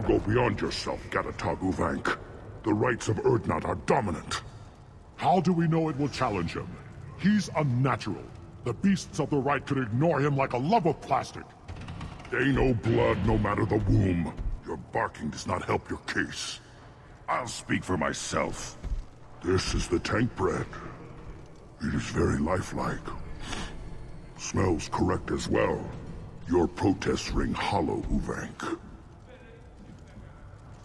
go beyond yourself, Gatatog Uvank. The rights of Urdnot are dominant. How do we know it will challenge him? He's unnatural. The beasts of the Rite could ignore him like a lump of plastic. They know blood no matter the womb. Your barking does not help your case. I'll speak for myself. This is the tank bread. It is very lifelike. Smells correct as well. Your protests ring hollow, Uvank.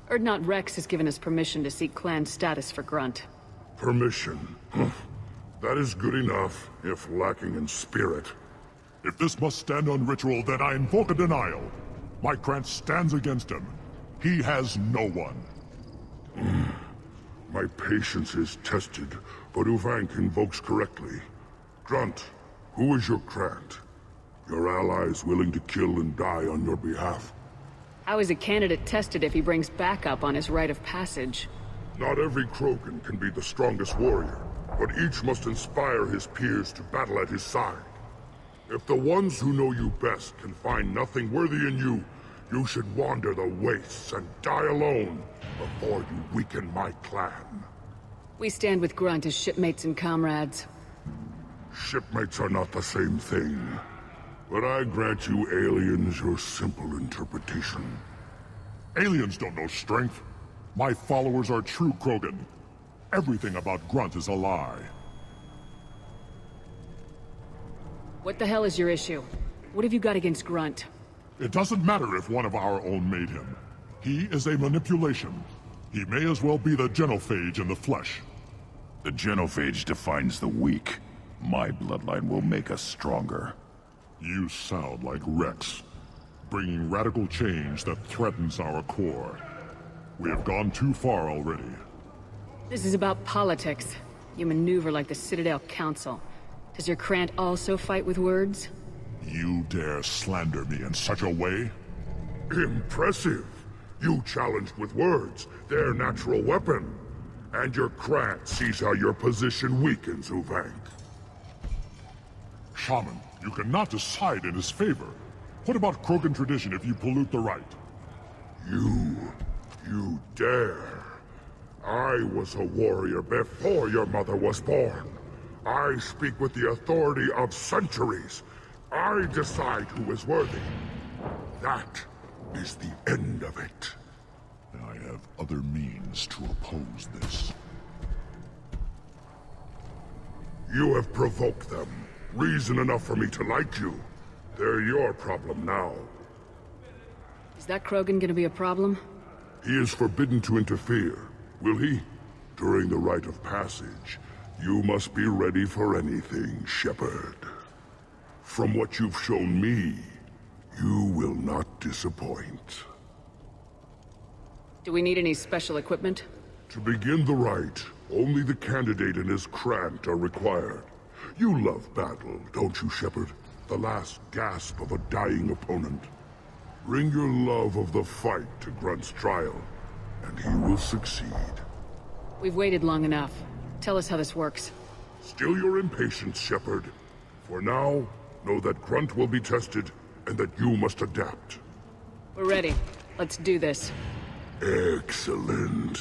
Urdnot Rex has given us permission to seek clan status for Grunt. Permission? That is good enough, if lacking in spirit. If this must stand on ritual, then I invoke a denial. My Grant stands against him. He has no one. My patience is tested, but Uvank invokes correctly. Grunt, who is your Grant? Your allies willing to kill and die on your behalf? How is a candidate tested if he brings backup on his rite of passage? Not every Krogan can be the strongest warrior, but each must inspire his peers to battle at his side. If the ones who know you best can find nothing worthy in you, you should wander the wastes and die alone before you weaken my clan. We stand with Grunt as shipmates and comrades. Shipmates are not the same thing. But I grant you aliens your simple interpretation. Aliens don't know strength. My followers are true Krogan. Everything about Grunt is a lie. What the hell is your issue? What have you got against Grunt? It doesn't matter if one of our own made him. He is a manipulation. He may as well be the genophage in the flesh. The genophage defines the weak. My bloodline will make us stronger. You sound like Rex, bringing radical change that threatens our core. We have gone too far already. This is about politics. You maneuver like the Citadel Council. Does your Krant also fight with words? You dare slander me in such a way? Impressive! You challenged with words, their natural weapon. And your Krant sees how your position weakens, Uvank. Shaman, you cannot decide in his favor. What about Krogan tradition if you pollute the Rite? You dare. I was a warrior before your mother was born. I speak with the authority of centuries. I decide who is worthy. That is the end of it. I have other means to oppose this. You have provoked them. Reason enough for me to like you. They're your problem now. Is that Krogan gonna be a problem? He is forbidden to interfere. Will he? During the rite of passage, you must be ready for anything, Shepherd. From what you've shown me, you will not disappoint. Do we need any special equipment? To begin the rite, only the candidate and his Krant are required. You love battle, don't you, Shepherd? The last gasp of a dying opponent. Bring your love of the fight to Grunt's trial, and he will succeed. We've waited long enough. Tell us how this works. Still your impatience, Shepherd. For now, know that Grunt will be tested, and that you must adapt. We're ready. Let's do this. Excellent.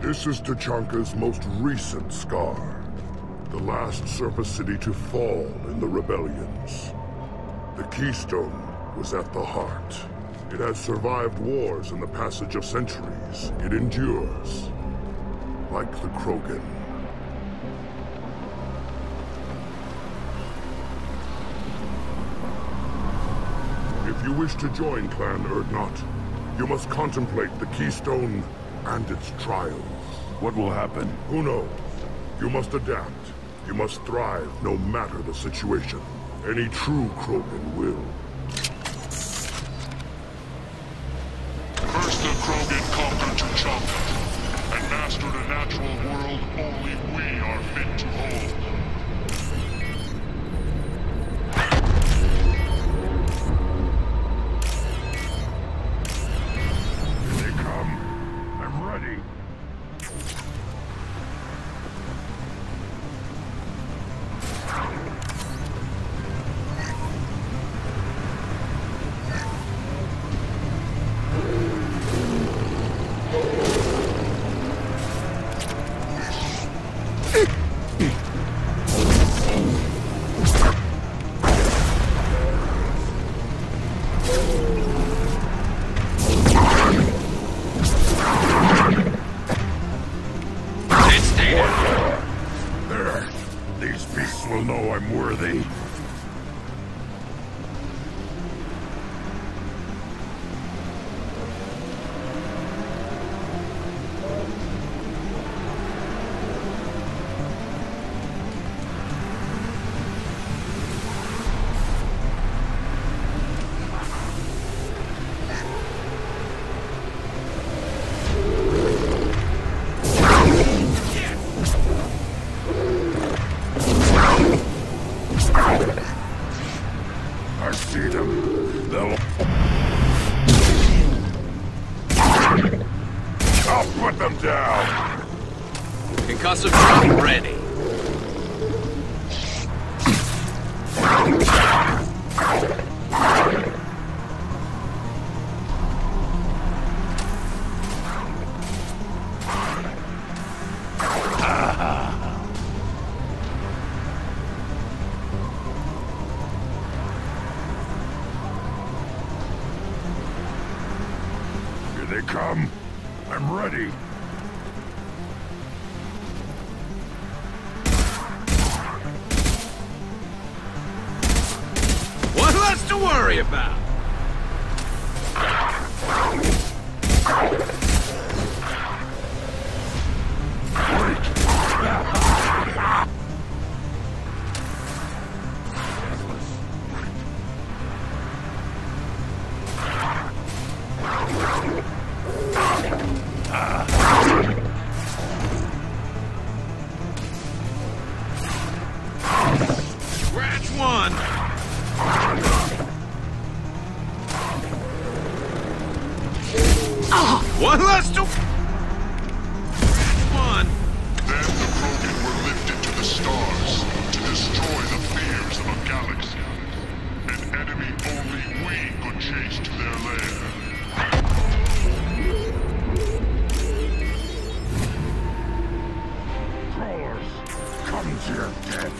This is Tachanka's most recent scar. the last surface city to fall in the rebellions. The Keystone was at the heart. It has survived wars and the passage of centuries. It endures, like the Krogan. If you wish to join Clan Urdnot, you must contemplate the Keystone and its trials. What will happen? Who knows? You must adapt. You must thrive no matter the situation. Any true Krogan will. First the Krogan conquered T'Challa, and mastered a natural world only we are fit to hold. Here they come. I'm ready. There. These beasts will know I'm worthy. I see them. They'll... I'll put them down. Concussive drop ready. Here they come. I'm ready. What less to worry about? Scratch one. One less to... One. Then the Krogan were lifted to the stars to destroy the fears of a galaxy. An enemy only we could chase to their lair. Crawlers, come to your death.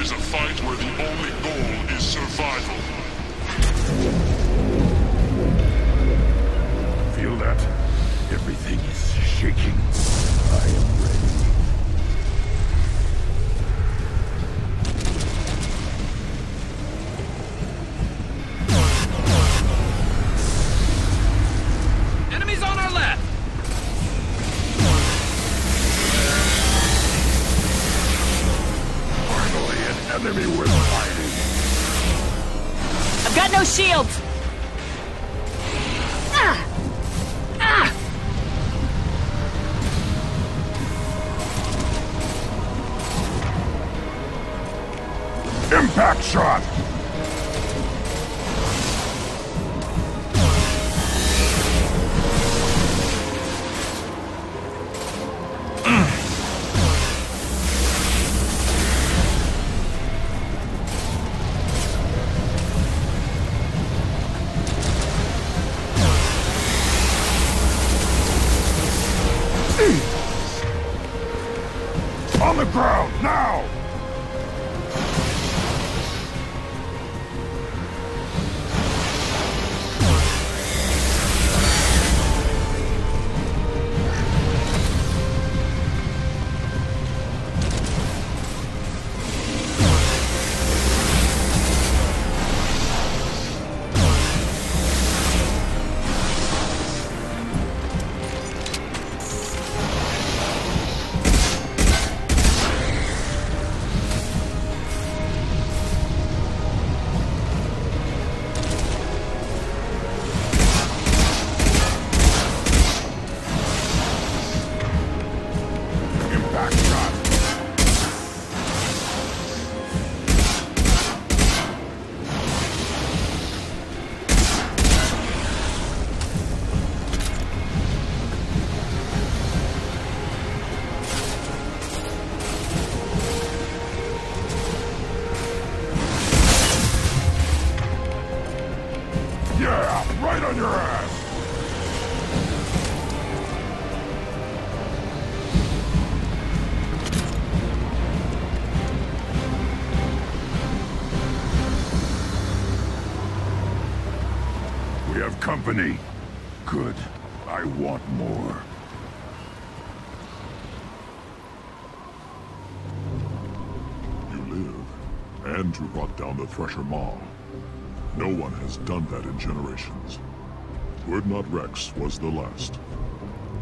is a fight where the only goal is survival. Feel that? Everything is shaking. I am ready. Enemies on our left! Finally, an enemy worth fighting. I've got no shields! Ah! Ah! Impact shot! On the ground, now! Yeah, right on your ass! We have company. Good. I want more. You live, and you brought down the Thresher Maw. No one has done that in generations. Would-not Rex was the last.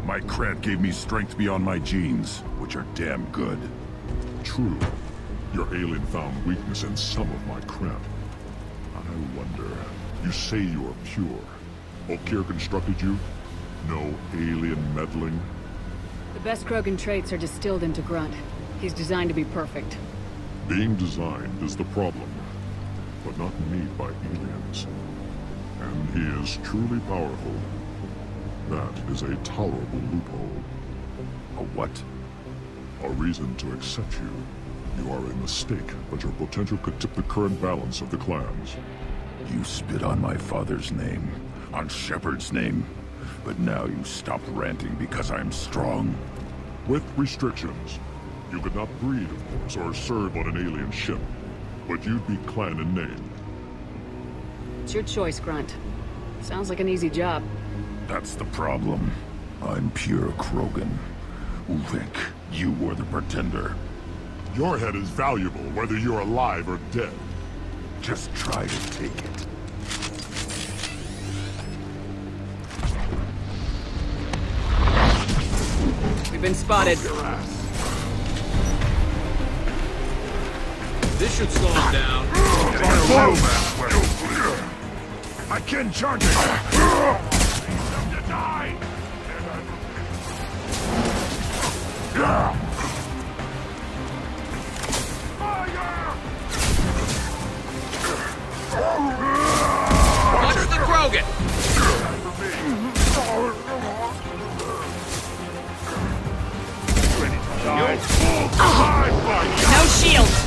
My Krant gave me strength beyond my genes, which are damn good. True. Your alien found weakness in some of my Krant. I wonder... You say you are pure. Volkir constructed you? No alien meddling? The best Krogan traits are distilled into Grunt. He's designed to be perfect. Being designed is the problem, but not made by aliens. And he is truly powerful. That is a tolerable loophole. A what? A reason to accept you. You are a mistake, but your potential could tip the current balance of the clans. You spit on my father's name, on Shepard's name, but now you stop ranting because I'm strong. With restrictions. You could not breed, of course, or serve on an alien ship, but you'd be clan in name. It's your choice, Grunt. Sounds like an easy job. That's the problem. I'm pure Krogan. Ulrich, you were the pretender. Your head is valuable, whether you're alive or dead. Just try to take it. We've been spotted. This should slow him down. I can charge it! Watch the Krogan! No shields!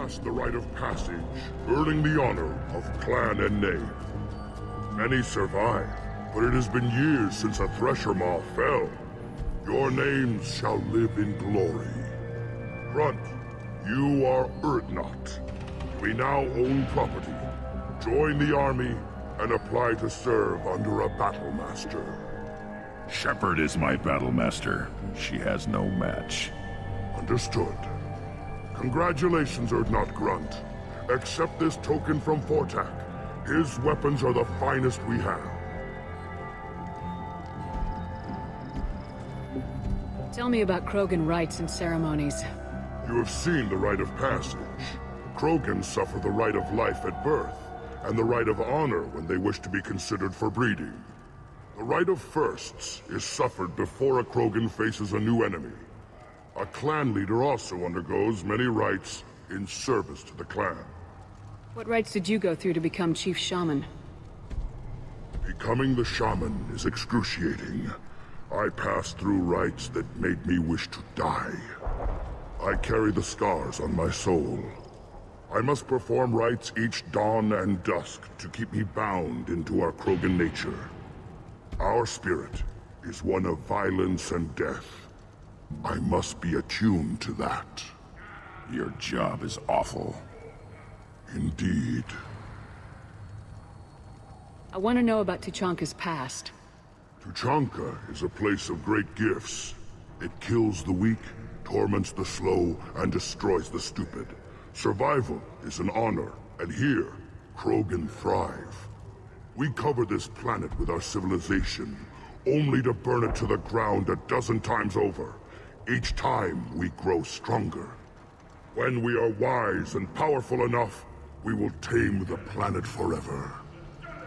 passed the rite of passage, earning the honor of clan and name. Many survive, but it has been years since a thresher maw fell. Your names shall live in glory. Grunt, you are Urdnot. We now own property. Join the army and apply to serve under a battle master. Shepard is my battle master. She has no match. Understood. Congratulations, Urdnot Grunt. Accept this token from Fortak. His weapons are the finest we have. Tell me about Krogan rites and ceremonies. You have seen the rite of passage. Krogans suffer the rite of life at birth, and the rite of honor when they wish to be considered for breeding. The rite of firsts is suffered before a Krogan faces a new enemy. A clan leader also undergoes many rites in service to the clan. What rites did you go through to become Chief Shaman? Becoming the shaman is excruciating. I passed through rites that made me wish to die. I carry the scars on my soul. I must perform rites each dawn and dusk to keep me bound into our Krogan nature. Our spirit is one of violence and death. I must be attuned to that. Your job is awful. Indeed. I want to know about Tuchanka's past. Tuchanka is a place of great gifts. It kills the weak, torments the slow, and destroys the stupid. Survival is an honor, and here, Krogan thrive. We cover this planet with our civilization, only to burn it to the ground a dozen times over. Each time, we grow stronger. When we are wise and powerful enough, we will tame the planet forever.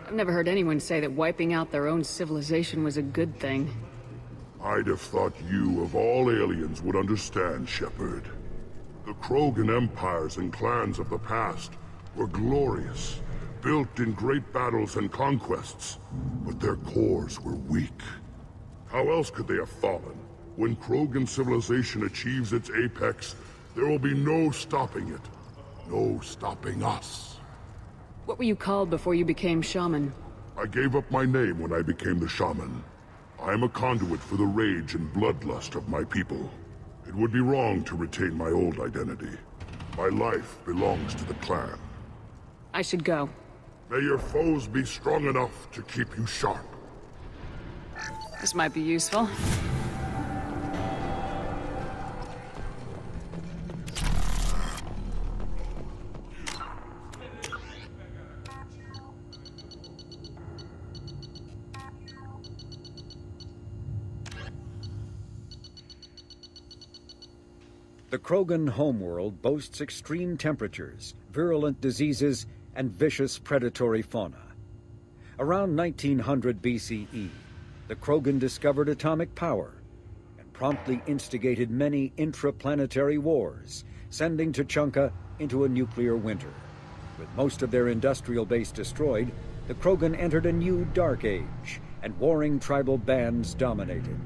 I've never heard anyone say that wiping out their own civilization was a good thing. I'd have thought you, of all aliens, would understand, Shepard. The Krogan empires and clans of the past were glorious, built in great battles and conquests, but their cores were weak. How else could they have fallen? When Krogan civilization achieves its apex, there will be no stopping it. No stopping us. What were you called before you became Shaman? I gave up my name when I became the Shaman. I am a conduit for the rage and bloodlust of my people. It would be wrong to retain my old identity. My life belongs to the clan. I should go. May your foes be strong enough to keep you sharp. This might be useful. The Krogan homeworld boasts extreme temperatures, virulent diseases, and vicious predatory fauna. Around 1900 BCE, the Krogan discovered atomic power and promptly instigated many intraplanetary wars, sending Tuchanka into a nuclear winter. With most of their industrial base destroyed, the Krogan entered a new dark age, and warring tribal bands dominated.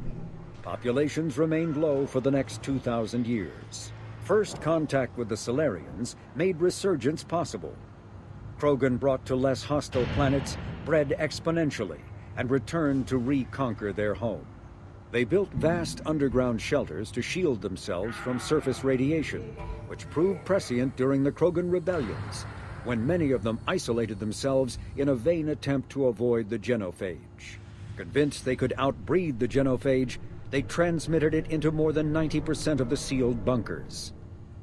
Populations remained low for the next 2,000 years. First contact with the Solarians made resurgence possible. Krogan brought to less hostile planets bred exponentially and returned to reconquer their home. They built vast underground shelters to shield themselves from surface radiation, which proved prescient during the Krogan rebellions, when many of them isolated themselves in a vain attempt to avoid the genophage. Convinced they could outbreed the genophage, they transmitted it into more than 90% of the sealed bunkers.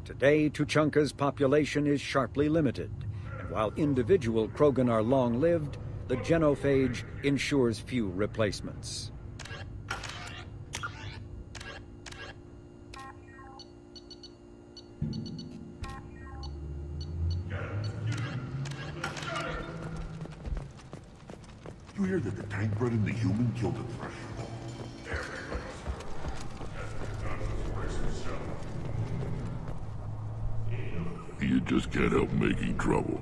Today, Tuchanka's population is sharply limited, and while individual Krogan are long-lived, the genophage ensures few replacements. You hear that the tank bred and the human killed the thresher? You just can't help making trouble.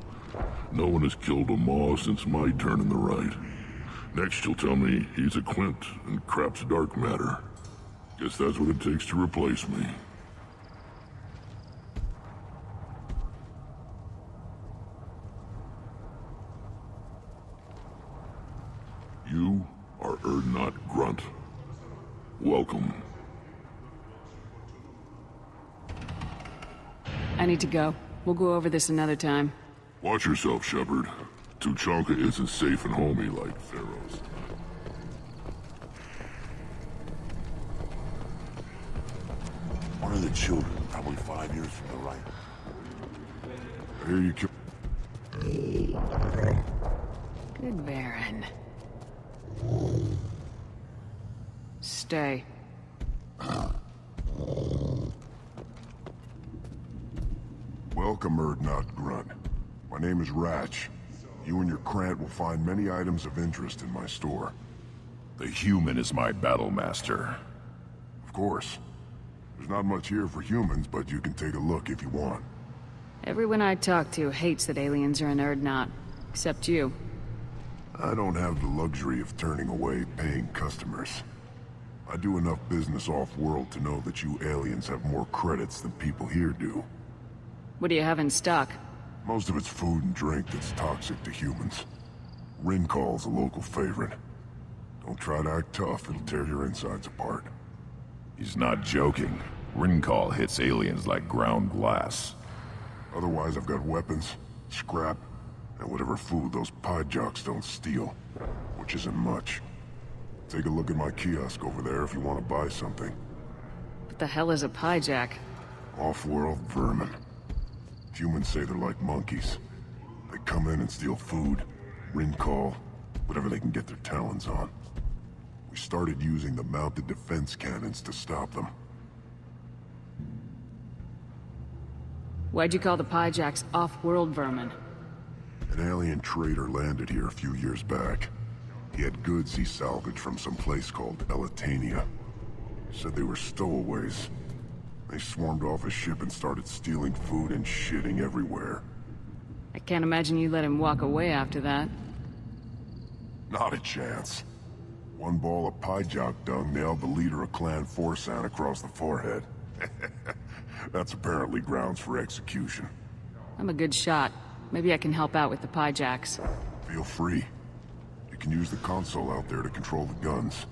No one has killed a maw since my turn in the Rite. Next you'll tell me he's a Quint and crap's dark matter. Guess that's what it takes to replace me. Welcome. I need to go. We'll go over this another time. Watch yourself, Shepard. Tuchanka isn't safe and homey like Pharaoh's. One of the children, probably 5 years from the right. I hear you kill. Good Baron. Stay. Welcome, Erdnot Grunt. My name is Rite. You and your Krant will find many items of interest in my store. The human is my battle master. Of course. There's not much here for humans, but you can take a look if you want. Everyone I talk to hates that aliens are an Erdnot. Except you. I don't have the luxury of turning away paying customers. I do enough business off-world to know that you aliens have more credits than people here do. What do you have in stock? Most of it's food and drink that's toxic to humans. Rincol's a local favorite. Don't try to act tough, it'll tear your insides apart. He's not joking. Rincall hits aliens like ground glass. Otherwise, I've got weapons, scrap, and whatever food those pie jocks don't steal, which isn't much. Take a look at my kiosk over there if you want to buy something. What the hell is a piejack? Off-world vermin. Humans say they're like monkeys. They come in and steal food, Rincall, whatever they can get their talons on. We started using the mounted defense cannons to stop them. Why'd you call the piejacks off-world vermin? An alien trader landed here a few years back. He had goods he salvaged from some place called Elitania. Said they were stowaways. They swarmed off his ship and started stealing food and shitting everywhere. I can't imagine you let him walk away after that. Not a chance. One ball of piejock dung nailed the leader of Clan Forsan across the forehead. That's apparently grounds for execution. I'm a good shot. Maybe I can help out with the piejacks. Feel free. You can use the console out there to control the guns.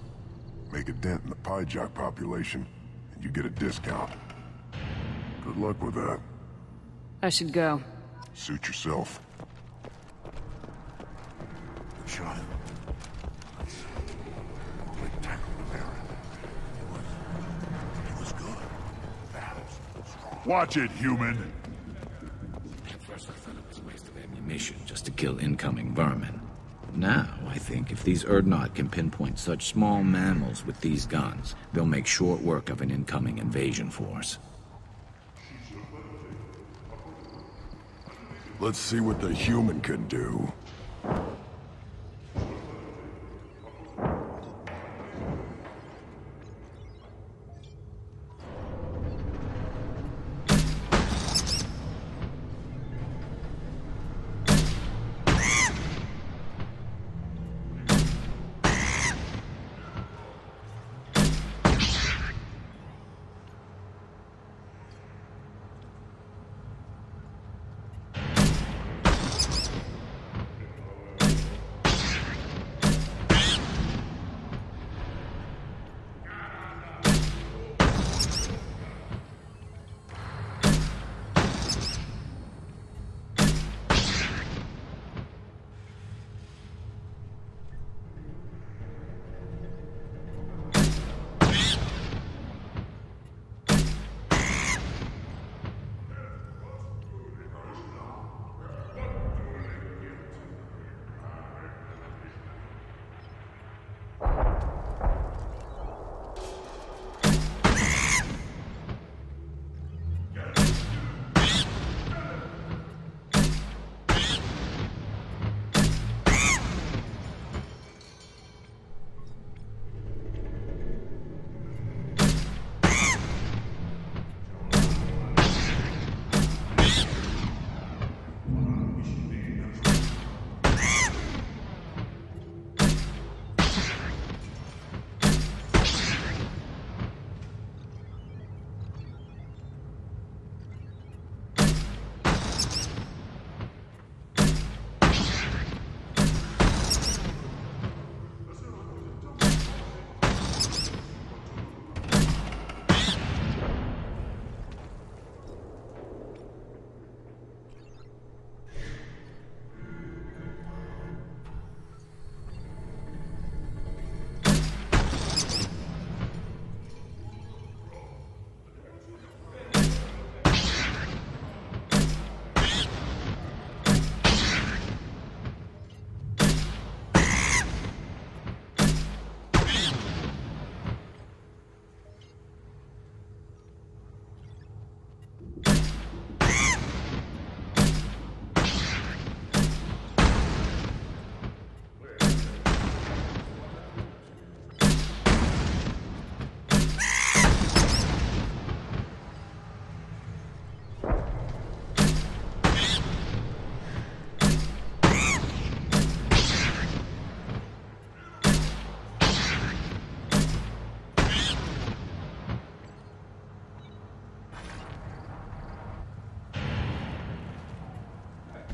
Make a dent in the piejock population, and you get a discount. Good luck with that. I should go. Suit yourself. Good shot. Watch it, human! At first I thought it was a waste of ammunition just to kill incoming vermin. Now, I think if these Erdnot can pinpoint such small mammals with these guns, they'll make short work of an incoming invasion force. Let's see what the human can do.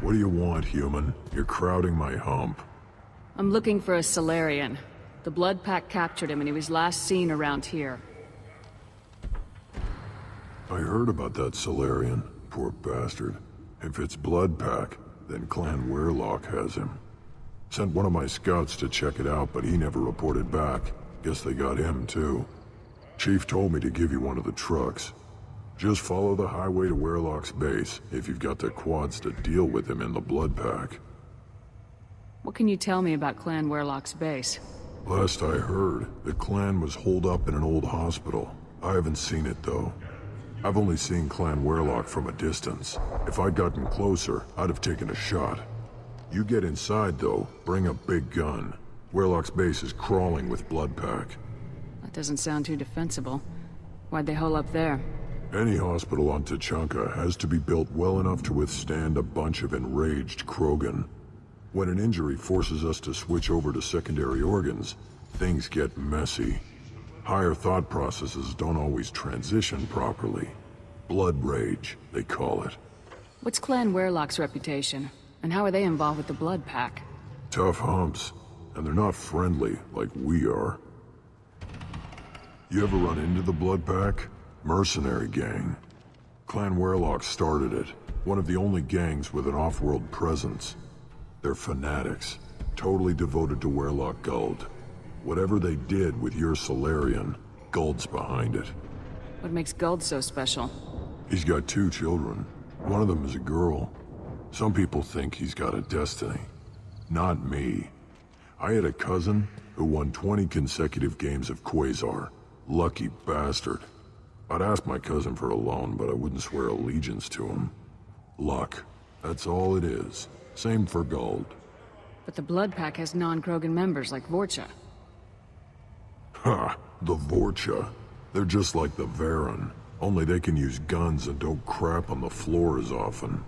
What do you want, human? You're crowding my hump. I'm looking for a Solarian. The Blood Pack captured him and he was last seen around here. I heard about that Solarian. Poor bastard. If it's Blood Pack, then Clan Weirlock has him. Sent one of my scouts to check it out, but he never reported back. Guess they got him, too. Chief told me to give you one of the trucks. Just follow the highway to Weirlock's base, if you've got the quads to deal with him in the Blood Pack. What can you tell me about Clan Weirlock's base? Last I heard, the clan was holed up in an old hospital. I haven't seen it, though. I've only seen Clan Weirlock from a distance. If I'd gotten closer, I'd have taken a shot. You get inside, though, bring a big gun. Weirlock's base is crawling with Blood Pack. That doesn't sound too defensible. Why'd they hole up there? Any hospital on Tuchanka has to be built well enough to withstand a bunch of enraged Krogan. When an injury forces us to switch over to secondary organs, things get messy. Higher thought processes don't always transition properly. Blood rage, they call it. What's Clan Weirlock's reputation? And how are they involved with the Blood Pack? Tough humps, and they're not friendly like we are. You ever run into the Blood Pack? Mercenary gang. Clan Weirlock started it, one of the only gangs with an off-world presence. They're fanatics, totally devoted to Weirlock Guld. Whatever they did with your Solarian, Guld's behind it. What makes Guld so special? He's got 2 children. One of them is a girl. Some people think he's got a destiny. Not me. I had a cousin who won 20 consecutive games of Quasar. Lucky bastard. I'd ask my cousin for a loan, but I wouldn't swear allegiance to him. Luck. That's all it is. Same for Guld. But the Blood Pack has non-Krogan members like Vorcha. Ha! The Vorcha. They're just like the Varen, only they can use guns and don't crap on the floor as often.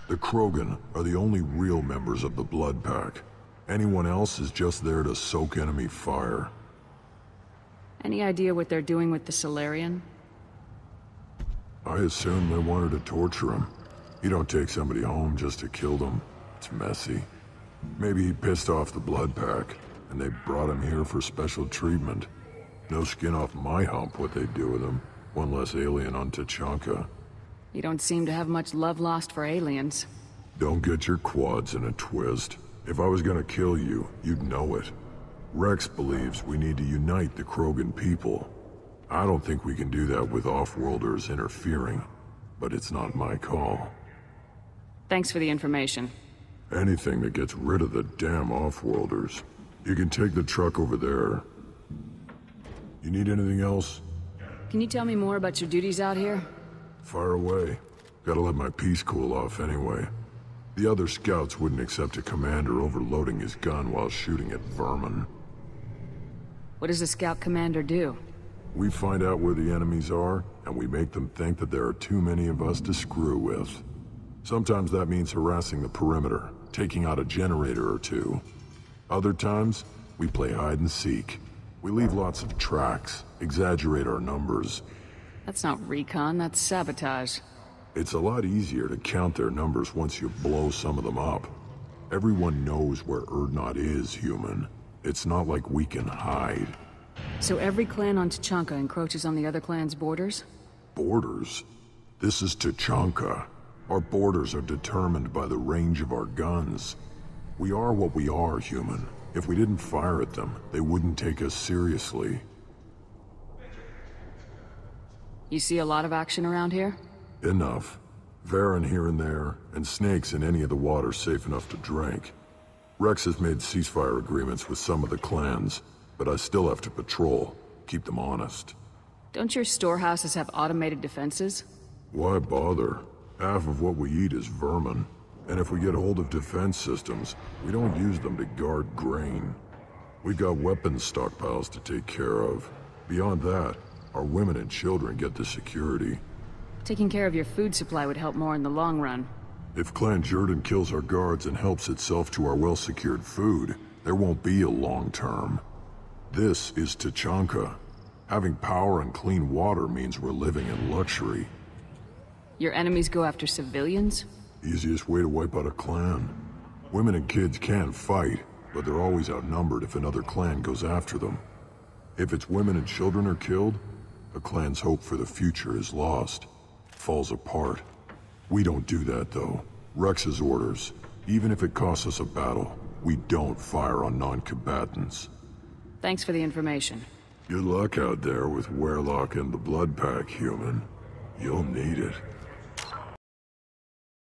The Krogan are the only real members of the Blood Pack. Anyone else is just there to soak enemy fire. Any idea what they're doing with the Solarian? I assume they wanted to torture him. You don't take somebody home just to kill them. It's messy. Maybe he pissed off the Blood Pack, and they brought him here for special treatment. No skin off my hump what they do with him. One less alien on Tuchanka. You don't seem to have much love lost for aliens. Don't get your quads in a twist. If I was gonna kill you, you'd know it. Rex believes we need to unite the Krogan people. I don't think we can do that with off-worlders interfering, but it's not my call. Thanks for the information. Anything that gets rid of the damn off-worlders. You can take the truck over there. You need anything else? Can you tell me more about your duties out here? Fire away. Gotta let my piece cool off anyway. The other scouts wouldn't accept a commander overloading his gun while shooting at vermin. What does a scout commander do? We find out where the enemies are, and we make them think that there are too many of us to screw with. Sometimes that means harassing the perimeter, taking out a generator or 2. Other times, we play hide and seek. We leave lots of tracks, exaggerate our numbers. That's not recon, that's sabotage. It's a lot easier to count their numbers once you blow some of them up. Everyone knows where Urdnot is, human. It's not like we can hide. So every clan on Tuchanka encroaches on the other clan's borders? Borders? This is Tuchanka. Our borders are determined by the range of our guns. We are what we are, human. If we didn't fire at them, they wouldn't take us seriously. You see a lot of action around here? Enough. Varen here and there, and snakes in any of the water safe enough to drink. Rex has made ceasefire agreements with some of the clans, but I still have to patrol, keep them honest. Don't your storehouses have automated defenses? Why bother? Half of what we eat is vermin. And if we get hold of defense systems, we don't use them to guard grain. We got weapons stockpiles to take care of. Beyond that, our women and children get the security. Taking care of your food supply would help more in the long run. If Clan Jordan kills our guards and helps itself to our well-secured food, there won't be a long term. This is Tuchanka. Having power and clean water means we're living in luxury. Your enemies go after civilians? Easiest way to wipe out a clan. Women and kids can fight, but they're always outnumbered if another clan goes after them. If its women and children are killed, a clan's hope for the future is lost. Falls apart. We don't do that, though. Rex's orders. Even if it costs us a battle, we don't fire on non-combatants. Thanks for the information. Good luck out there with Werlock and the Blood Pack, human. You'll need it.